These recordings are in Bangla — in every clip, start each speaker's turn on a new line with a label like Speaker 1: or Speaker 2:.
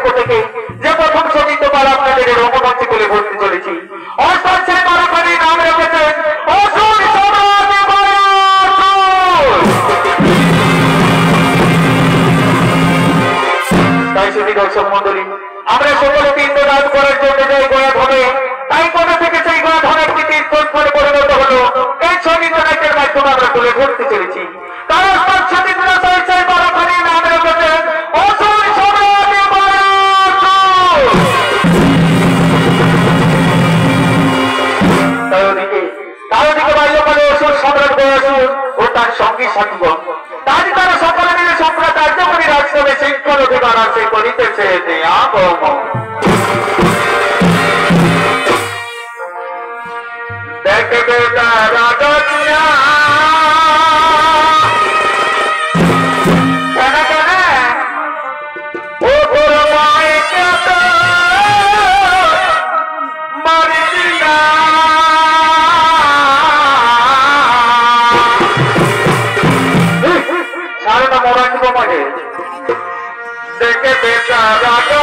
Speaker 1: পক্ষ থেকে যে প্রথম সঙ্গীত পাল আপনাদের রঙ্গমঞ্চে তুলে ধরতে চলেছি। অর্থাৎ সেই বারোখানির নাম রেখেছেন অসুর সম্রাট বায়াসুর। তাই শুধু দর্শক মন্ডলী, আমরা সকলে পিণ্ডদান করার জন্য যাই গয়া ধনে, তাই কোথা থেকে সেই গয়া ধনের প্রীতির করে পরিণত হলো এই সঙ্গীত নাচের মাধ্যমে আমরা তুলে ধরতে চলেছি। কারণ সেই বারোখানির নাম রেখেছেন অসুর সম্রাট বায়াসুর। তাই ওদিকে বাল্যকালে অসুর সম্রাট বায়াসুর ও তার সঙ্গী সাথীগণ তাই তারা সকলে মিলে সম্রাট কার্যকরী রাজসভায় শিক্ষণ অধিকার আছে করিতেছে দেখবে রাজা দেখে বেটা রাজা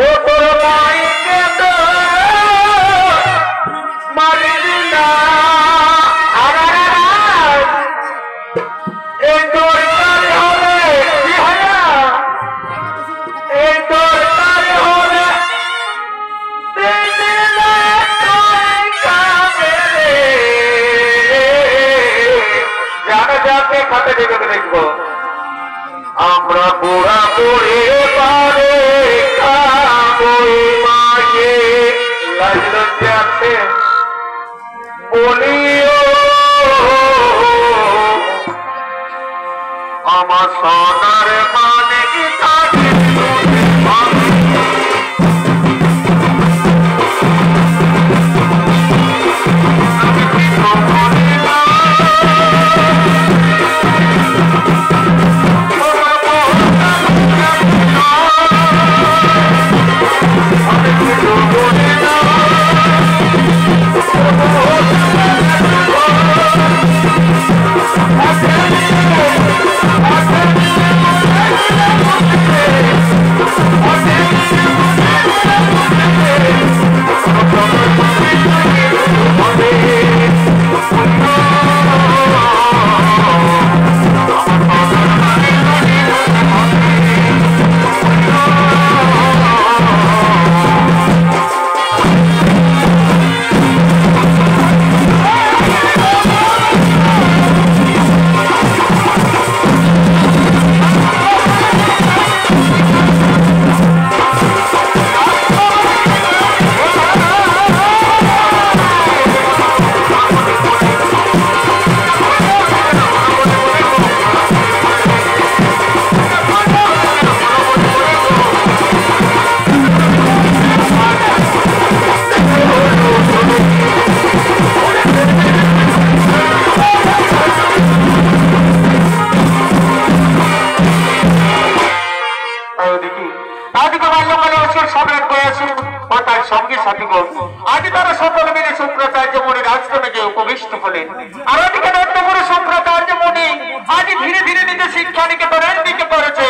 Speaker 1: ও তোর মাইকে তো মারি দিলা এই তোর কারে হলে কি হয় না, এই তোর কারে হলে যাকে খাতে দেখে দেখবো আমরা বুড়া বুড়ে পারে মাকে লাজলজ্জা আছে বলিও আমার সোনার মানে কি থাকে আদি তারা সকলে মিলে শুক্রাচার্য মুনি রাজধানে গিয়ে উপবিষ্ট হলেন। আর ওদিকে দত্তপুরে শুক্রাচার্য মুনি আজ ধীরে ধীরে নিজের শিক্ষা নিকেতনের দিকে করেছে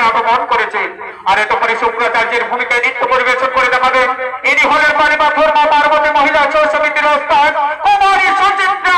Speaker 1: এখানে আগমন করেছে। আর এতক্ষণে শুক্রাচার্যের ভূমিকায় নৃত্য পরিবেশন করে দেখাবেন ইনি হলেন পানিপাথর মা পার্বতী মহিলা ছৌ সমিতির ওস্তাদ কুমারী সুচিত্রা।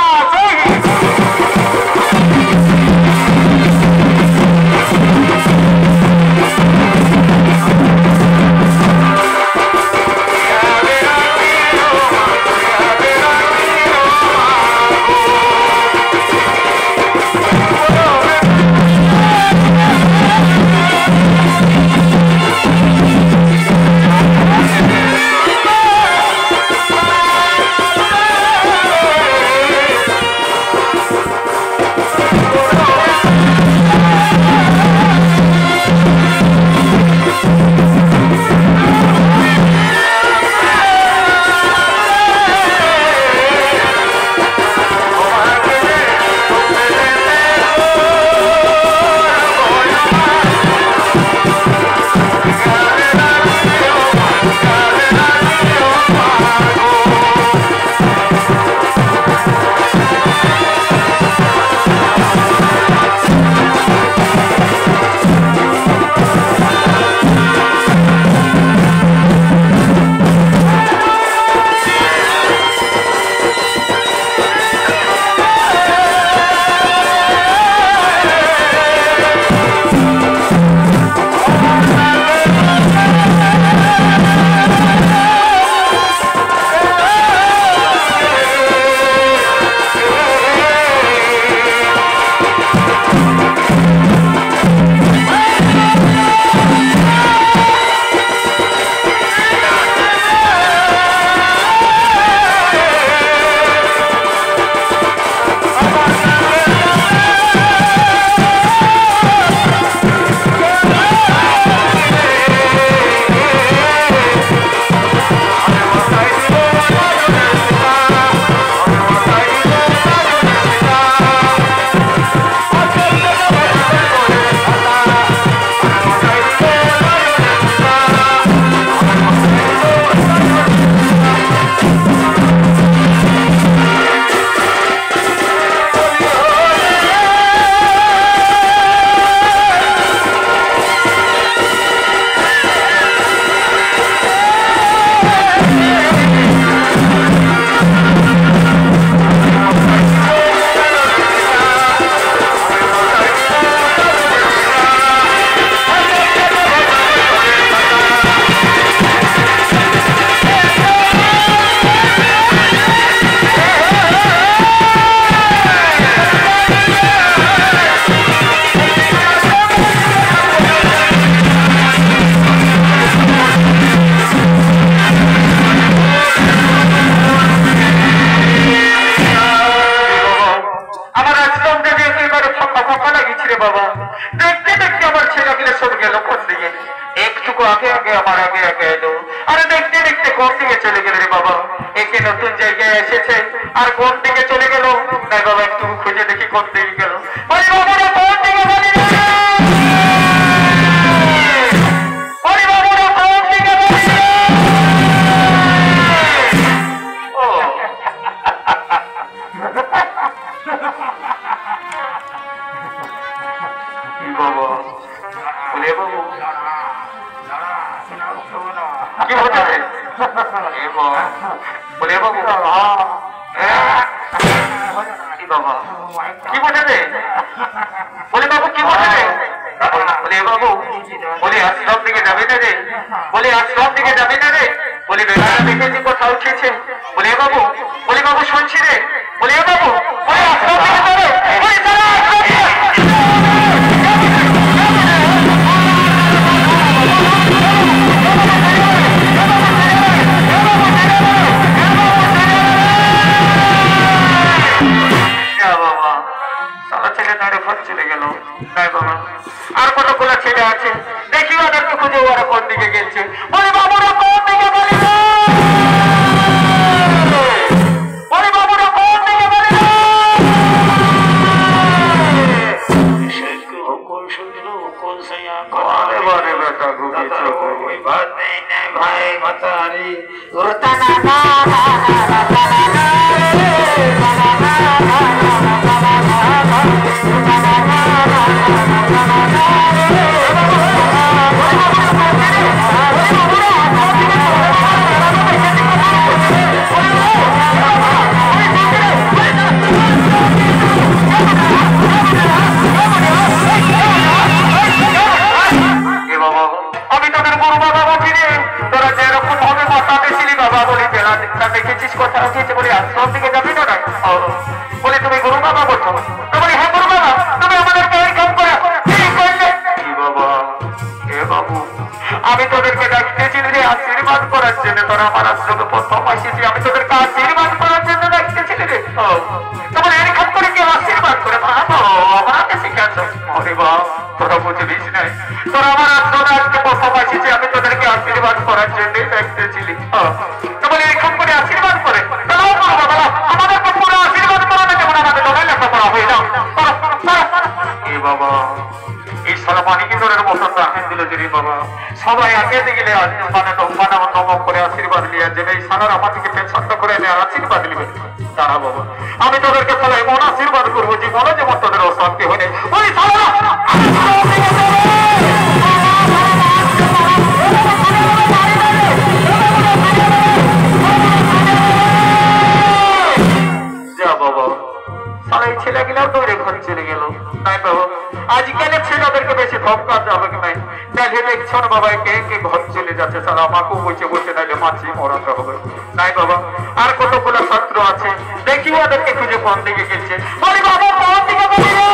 Speaker 2: Thank you.
Speaker 1: তুমি হ্যাঁ করবে না, তুমি আমাদেরকে এরকম করে কি করলে? কি বাবা, হে বাবু, আমি তোদেরকে ডাকতেছি রে আশীর্বাদ করার জন্য। তোরা আমার আশ্রমে প্রথম আসিছি, আমি তোদেরকে আশীর্বাদ করার জন্য ডাকতেছি রে। তোমার এরকম করে কেউ আশীর্বাদ করে ভাবো আমাকে শিখাচ্ছ? ওরে বাবা, তোরা বুঝবিস নাই, তোরা আমার আশ্রমে আজকে প্রথম আসিছি, আমি তোদেরকে আশীর্বাদ করার জন্যই ডাকতেছিলি। তোমার এরকম করে আশীর্বাদ করে আমাদেরকে পুরো আশীর্বাদ করা না, যেমন আমাদের লোকের লেখাপড়া হয়ে যাও। এ বাবা, এই সারা মানিকেশ্বরের মতন রাখেন দিল যে বাবা, সবাই আগে গেলে মানে নমক করে আশীর্বাদ নিয়ে যাবে। এই সারার আমাদেরকে পেছন্দ করে নেওয়ার আশীর্বাদ নেবে। দাঁড়া বাবা, আমি তোদেরকে ফলে এমন আশীর্বাদ করবো জীবনে যেমন তোদের অশান্তি হলে ওই সারা ছেলেগুলাও দৌড়ে ঘর চলে গেল। নাই বাবা, আজকালের ছেলেদেরকে বেশি ধমকাতে হবে কি নাই? তাহলে দেখছো না বাবা, কে কে ঘর চলে যাচ্ছে, সারা আমাকেও বসে বসে নাইলে মাছি মরাতে হবে। নাই বাবা, আর কতগুলো ছাত্র আছে, দেখি ওদেরকে খুঁজে কোন দিকে গেছে। বলি বাবা কোন দিকে বলি রে,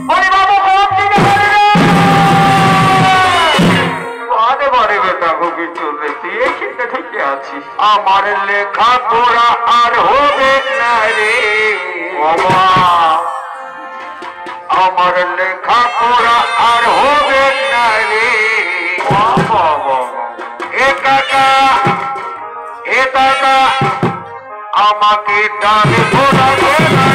Speaker 1: বলি বাবা কোন দিকে বলি রে। বারে বারে বেটা ভুগি চলবে, তুই এখানে থেকে আছিস। আমার লেখা পড়া আর হবে না রে বাবা, আমার লেখা পড়া আর হবে না রে বাবা। এ কাকা, এ কাকা, আমাকে ডালে পড়াবে না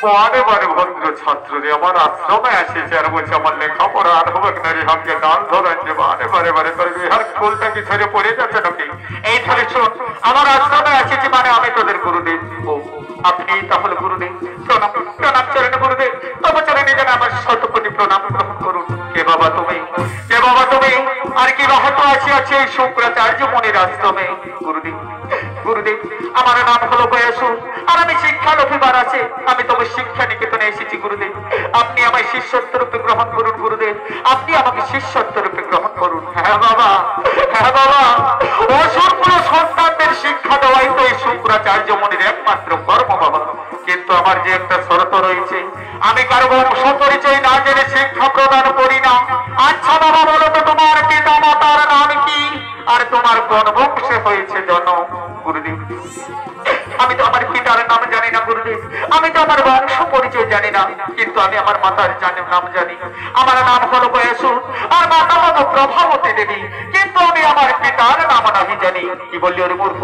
Speaker 1: বারে বারে ভদ্র ছাত্র রে আমার আশ্রমে এসেছে আর বলছে আমার লেখাপড়া আর হবে না রে, আমাকে দান ধরেন যে বারে বারে বারে করে বিহার ফুলটা কি ছেড়ে পড়ে যাচ্ছে নাকি? এই ধরে শোন, আমার আশ্রমে এসেছে মানে আমি তোদের গুরুদেব। ও আপনি তাহলে গুরুদেব? প্রণাম প্রণাম চরণে গুরুদেব, তবে চরণে যেন আমার শতকোটি প্রণাম গ্রহণ করুন। কে বাবা তুমি, কে বাবা তুমি? আর কি বাহাত আছে এই শুক্রাচার্য মনির আশ্রমে? গুরুদেব, গুরুদেব আমার নাম হলো বয়সু, আর আমি শিক্ষা লক্ষিবার আছে, আমি তবে শিক্ষা নিকেতনে এসেছি গুরুদেব। আপনি আমায় শিষ্যত্ব রূপে গ্রহণ করুন গুরুদেব, আপনি আমাকে শিষ্যত্ব রূপে গ্রহণ করুন। হ্যাঁ বাবা, হ্যাঁ বাবা, অসংখ্য সন্তানদের শিক্ষা দেওয়াই তো এই শুক্রাচার্য মনির একমাত্র কর্ম বাবা। কিন্তু আমার যে একটা শর্ত রয়েছে, আমি কারো বংশ পরিচয় না জেনে শিক্ষা প্রদান করি না। আচ্ছা বাবা বলো তো, তোমার পিতা মাতার নাম কি আর তোমার কোন বংশে হয়েছে জন্ম? গুরুদেব আমি তো আমার পিতার নাম জানি না গুরুদেব, আমি তো আমার বংশ পরিচয় জানি না, কিন্তু আমি আমার মাতার নাম জানি। আমার নাম হলো বয়সু, আর মাতা হলো প্রভাবতী দেবী, কিন্তু আমি আমার পিতার নাম নাহি জানি। কি বললি ওরে মূর্খ,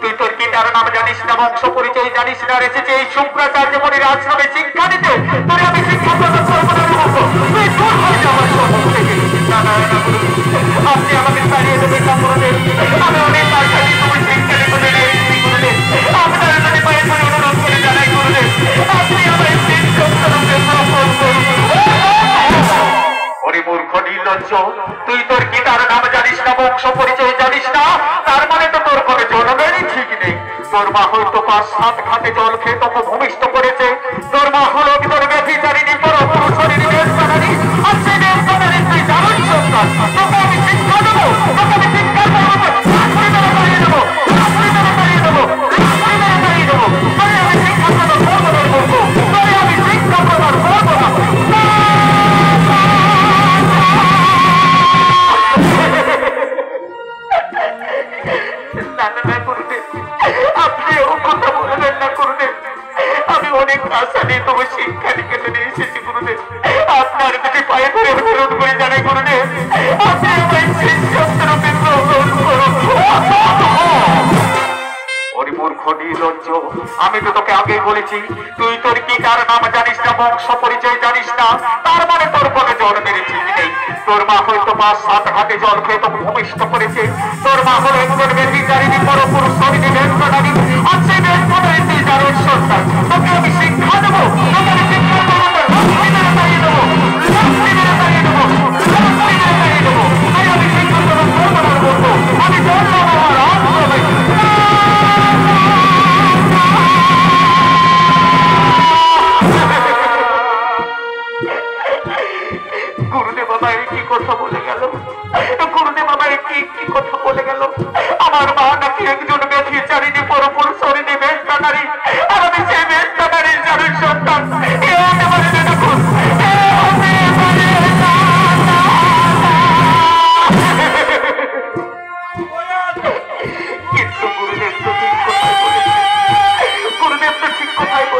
Speaker 1: তুই তোর পিতার নাম জানিস না, বংশ পরিচয় জানিস না, আর এসেছে এই শুক্রাচার্য মনির আশ্রমে শিক্ষা দিতে? তোরে আমি শিক্ষা প্রদান করবো না মূর্খ, তুই দূর হয়ে যা আমার সম্মুখ থেকে। না না না গুরুদেব, আপনি আমাকে ছাড়িয়ে দেবেন না গুরুদেব, আমি অনেক আশা নিয়ে তুমি শিক্ষা দিতে পেরে এসেছি গুরুদেব। আপনার যদি পায়ে পড়ে অনুরোধ করে জানাই গুরুদেব, আপনি আমায় শিক্ষা গ্রহণ করুন। ওরে মূর্খ নির্লজ্জ, তুই তোর পিতার নাম জানিস না, বংশ পরিচয় জানিস না, তার মানে তো তোর কোনো জন্মেরই ঠিক নেই। তোর মা হয়তো ৫-৭ ঘাটে জল খেয়ে তোকে ভূমিষ্ঠ করেছে, তোর মা হলো তোর ব্যভিচারিণী, তোর পুরুষরিণী বেশকারী, আর সেই বেশকারী তুই জানাই সন্তান। তোকে আমি শিক্ষা দেবো, তোকে আমি শিক্ষা দেবো, চাকরি দেবো, তাড়িয়ে দেবো, চাকরি দেবো, তাড়িয়ে দেবো, চাকরি দেবো, তাড়িয়ে দেবো, তোরে আমি শিক্ষা প্রদান করবো না করবো, তোরে আমি শিক্ষা প্রদান করবো না। আপনি ও কথা বলবেন না গুরুদেব, আমি অনেক আশা নিয়ে তবে শিক্ষা নিকেতনে এসেছি গুরুদেব। আপনার যদি পায়ে ধরে অনুরোধ করে জানাই গুরুদেব, আপনি আমায় শিষ্যত্ব রূপে গ্রহণ করুন। ওরে মূর্খ নির্লজ্জ, আমি তো তোকে আগেই বলেছি, তুই তোর পিতার নাম জানিস না, বংশ পরিচয় জানিস না, তার মানে তোর কোনো জন্মের ঠিক নেই। তোর মা হয়তো ৫-৭ ঘাটে জল খেয়ে তোকে ভূমিষ্ঠ করেছে, তোর মা হলো একজন ব্যভিচারিণী, পরপুরুষরিণী বেশকারী, আর সেই বেশকারী তুই জানোর সন্তান। তোকে আমি শিক্ষা দেবো, তোকে আমি শিক্ষা দেবো, লাঠি মেরে তাড়িয়ে দেবো, লাঠি মেরে তাড়িয়ে দেবো, লাঠি মেরে তাড়িয়ে দেবো, তাই আমি শিক্ষা প্রদান করবো না করবো। আমি চললাম আমার আশ্রমে।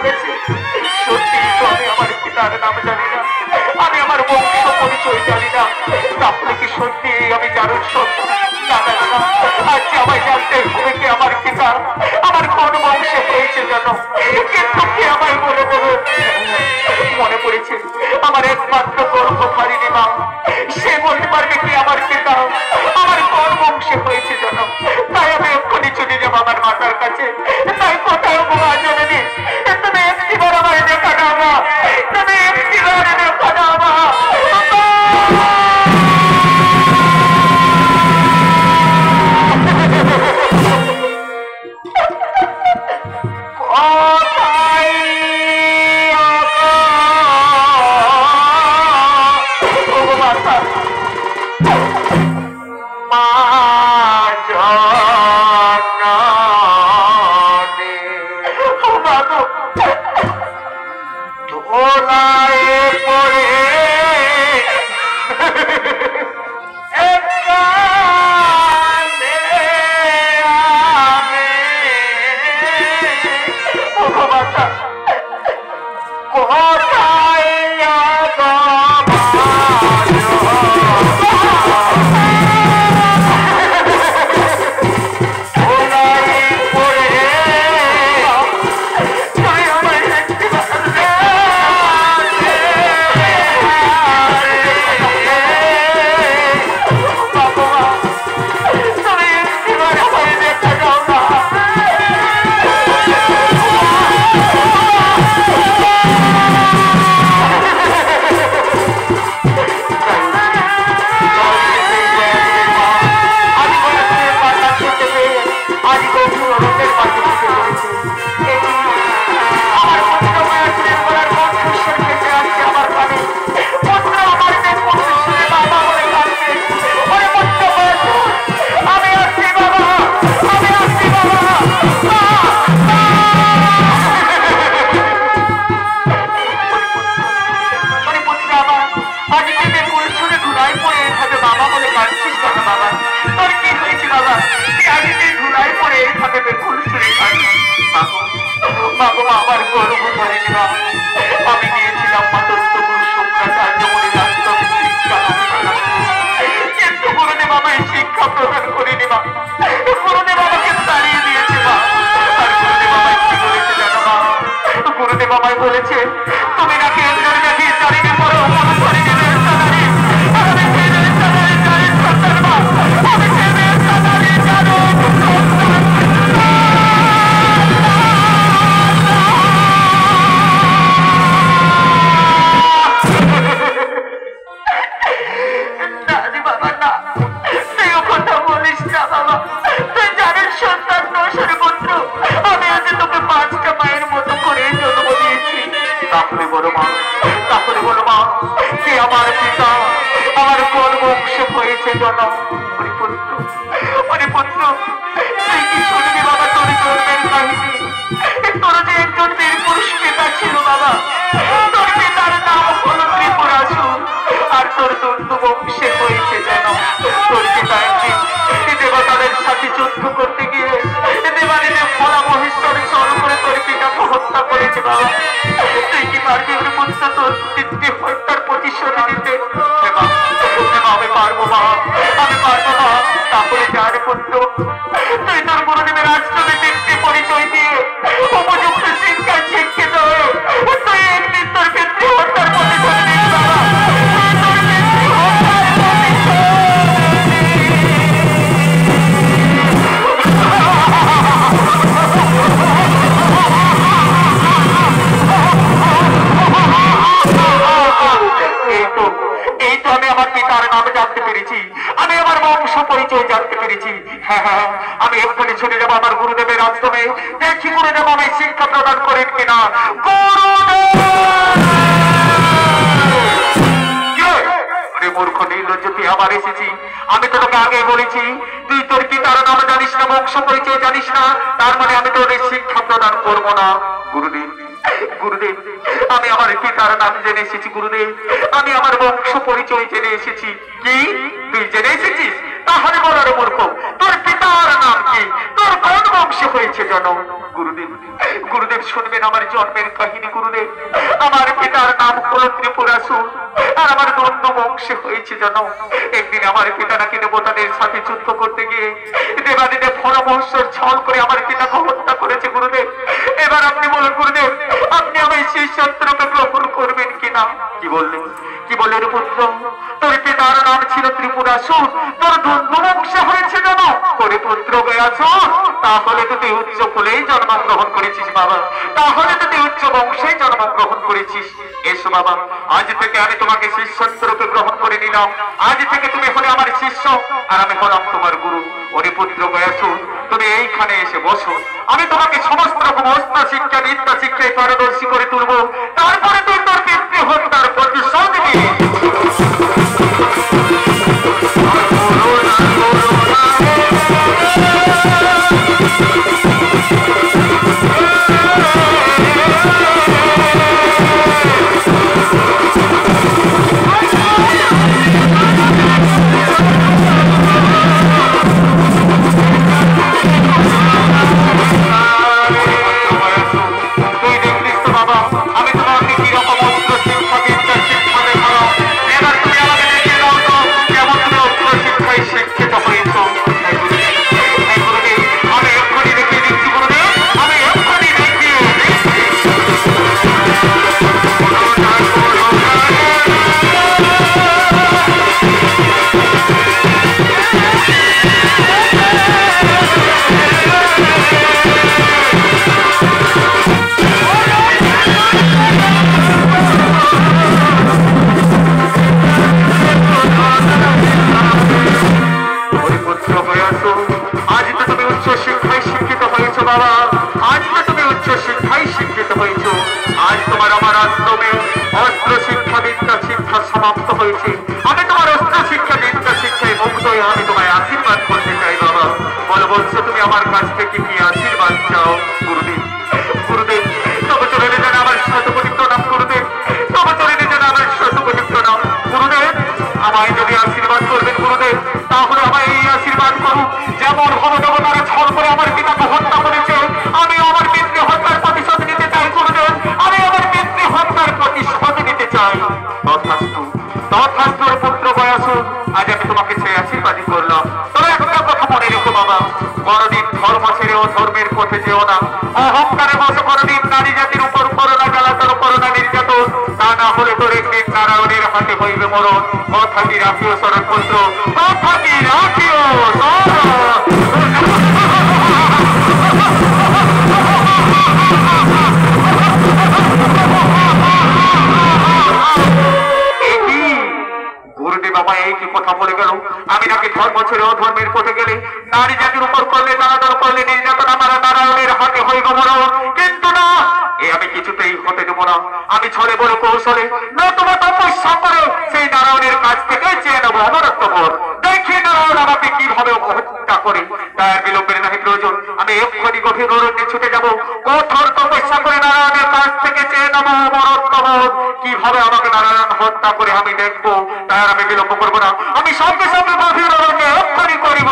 Speaker 1: বলেছে সত্যি তো আমি আমার পিতার নাম জানি না, আমি আমার বংশ পরিচয় জানি না, তাহলে কি সত্যি আমি জারুর সন্তান? না না না, আজকে আমায় জানতে হবে কি আমার পিতা, আমার কোন বংশে হয়েছে যেন, কিন্তু কে আমায় বলে দেবে? মনে পড়েছে আমার একমাত্র গর্ভধারিণী মা, সে বলতে পারবে কি আমার পিতা আমার কোন বংশে হয়েছে যেন। তাই আমি এক্ষুনি চলে যাবো আমার মাতার কাছে। তাই কোথাও মা জানেনি, তুমি একটিবার আমায় দেখা দাও মা, তুমি একটিবার দেখা দাও মা। আমি গিয়েছিলাম মাতঙ্গগুরু শুক্রাচার্য মুনির আশ্রমে শিক্ষা, কিন্তু গুরুদেব আমায় শিক্ষা প্রদান করিনি মা, গুরুদেব আমাকে তাড়িয়ে দিয়েছে মা। আর গুরুদেব আমায় কি বলেছে জানো মা? গুরুদেব আমায় বলেছে তুমি নাকি একজন নাকি চারিণী পড়ো অনুসরী দেবের সাদারি, আমি সেই দেবের সাদারি চারির সন্তান মা, আমি সেই দেবের সাদারি জানো। তাহলে বলো মা, কে আমার পিতা, আমার কোন বংশ হয়েছে জনম? পুত্র তুই কি শুনবি বাবা তোর জন্মের কাহিনী? তোর যে একজন বীর পুরুষ পিতা ছিল বাবা, তোর পিতার নাম হলো ত্রিপুরাসুর, আর তোর দন্ডু বংশে হয়েছে জনম। তোর পিতা একদিন দেবতাদের সাথে যুদ্ধ করতে গিয়ে দেবাদিদেব ভোলা মহেশ্বর স্মরণ করে তোর পিতাকে হত্যা করেছে বাবা। তুই কি পারবি ওর পুত্র তোর পিতৃ হত্যার প্রতিশোধ দিতে? আমি পারবো মা, আমি পারবো মা। তাহলে যার পুত্র তুই তোর গুরুদেবের আশ্রমে পিতৃ পরিচয় দিয়ে উপযুক্ত শিক্ষা শিক্ষিত হয়ে তুই একদিন তোর পিতৃ হত্যার প্রতিশোধ দিস বাবা। এই তো আমি আমার পিতার নাম জানতে পেরেছি, আমি আমার বংশ পরিচয় জানতে পেরেছি। হ্যাঁ হ্যাঁ, আমি এক্ষুনি ছুটে যাবো আমার গুরুদেবের আশ্রমে, দেখি গুরুদেব আমায় শিক্ষা প্রদান করেন কিনা। মূর্খ নির্লজ্জ তুই আবার এসেছি। আমি তোকে আগে বলেছি তুই তোর পিতার নাম জানিস না, বংশ পরিচয় জানিস না, তার মানে আমি তোর শিক্ষা প্রদান করবো না। গুরুদেব গুরুদেব, আমি আমার পিতার নাম জেনে এসেছি গুরুদেব, আমি আমার বংশ পরিচয় জেনে এসেছি। কি তুই জেনে এসেছিস? তাহলে বলার মূর্খ, তোর পিতার নাম কি, তোর কোন বংশ হয়েছে জন? গুরুদেব গুরুদেব শুনবেন আমার জন্মের কাহিনী গুরুদেব। আমার পিতার নাম হলো ত্রিপুরাসুর, আর আমার দন্ড বংশে হয়েছে যেন একদিন আমার পিতা নাকি দেবতাদের সাথে যুদ্ধ করতে গিয়ে দেবাদিদেব পরমহংসের ছল করে আমার পিতাকে হত্যা করেছে গুরুদেব। এবার আপনি বলুন গুরুদেব, আপনি আমার সেই শত্রুকে গ্রহণ করবেন কিনা? কি বললেন রে পুত্র? তোর পিতার নাম ছিল ত্রিপুরাসুর, তোর দন্ড বংশে হয়েছে যেন করে পুত্র গয়াসুর। তাহলে তো তুই উচ্চ কুলেই জন্মগ্রহণ করেছিস বাবা, তাহলে তো তুই উচ্চ বংশে জন্মগ্রহণ করেছিস। এসো বাবা, আজ থেকে আমি তোমাকে শিষ্যত্বরূপে গ্রহণ করে নিলাম। আজ থেকে তুমি হলে আমার শিষ্য, আর আমি হলাম তোমার গুরু। ওরে পুত্র গয়াসুর, তুমি এইখানে এসে বসো, আমি তোমাকে সমস্ত রকম অস্ত্র শিক্ষা বিদ্যা শিক্ষায় পারদর্শী করে তুলবো। তারপরে তুই তোর পিতৃ হত্যার প্রতিশোধ নিবি। সমাপ্ত হয়েছে। আমি তোমার অস্ত্র শিক্ষা বিদ্যা শিক্ষায় মুক্ত হয়ে আমি তোমায় আশীর্বাদ করতে চাই বাবা। বলো বলছো তুমি আমার কাছ থেকে কি আশীর্বাদ চাও? গুরুদেব গুরুদেব, তবে চলে যেন আমার শতকোটি প্রণাম গুরুদেব, তবে চলে যেন আমার শতকোটি প্রণাম গুরুদেব। আমায় যদি আশীর্বাদ করবেন গুরুদেব, তাহলে আমায় এই আশীর্বাদ করুন, যেমন ভবদেবতারা ছল করে আমার পিতাকে হত্যা করেছে, আমি আমার পিতৃ হত্যার প্রতিশোধ নিতে চাই গুরুদেব। আমি আমার পিতৃ হত্যার প্রতিশোধ নিতে চাই। তথাস্তু পুত্র গয়াসুর, আজ আমি তোমাকে সেই আশীর্বাদই করলাম। তবে একটা কথা মনে রেখো বাবা, কোনদিন ধর্ম ছেড়ে ও ধর্মের পথে যেও না। অহংকারে বসে কোনদিন নারী জাতির উপর করোনা জ্বালাতন, করোনা নির্যাতন, তা না হলে তোর একদিন নারায়ণের হাতে হইবে মরণ। কথাটি রাখিও শরৎ পুত্র, কথাটি রাখিও গুরুদেব। বাবা এই কি কথা বলে গেল? আমি নাকি ধর্ম ছেড়ে অধর্মের পথে গেলে নারী জাতির উপর করলে দানাদার করলে নির্যাতন আমার নারায়ণের হাতে হইব মরণ। কিন্তু না, এ আমি কিছুতেই হতে দেবো না। আমি ছড়ে বড় কৌশলে না তোমার তপস্যা করে সেই নারায়ণের কাছ থেকে চেয়ে নেবো অমরত্ব পর। দেখি নারায়ণ আমাকে কিভাবে হত্যা করে। তার বিলম্বের নাহি প্রয়োজন, আমি এক্ষুনি গভীর অরণ্যে ছুটে যাবো। কঠোর তপস্যা করে নারায়ণের কাছ থেকে চেয়ে নেবো অমরত্ব পর। কিভাবে আমাকে নারায়ণ হত্যা করে আমি দেখবো, তার আমি বিলম্ব করবো না। আমি সঙ্গে সঙ্গে গভীর অরণ্যে এক্ষুনি করিব।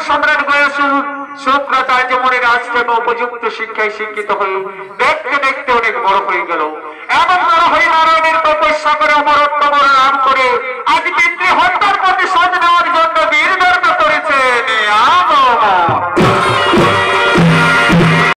Speaker 1: সম্রাট গয়াসুর শুক্রাচার্য মনের আশ্রম উপযুক্ত শিক্ষায় শিক্ষিত হয়ে দেখতে দেখতে অনেক বড় হয়ে গেল। এমন বড় হয়ে নারায়ণের তপস্যা করে অমরত্ব লাভ করে আজ পিতৃ হত্যার প্রতিশোধ নেওয়ার জন্য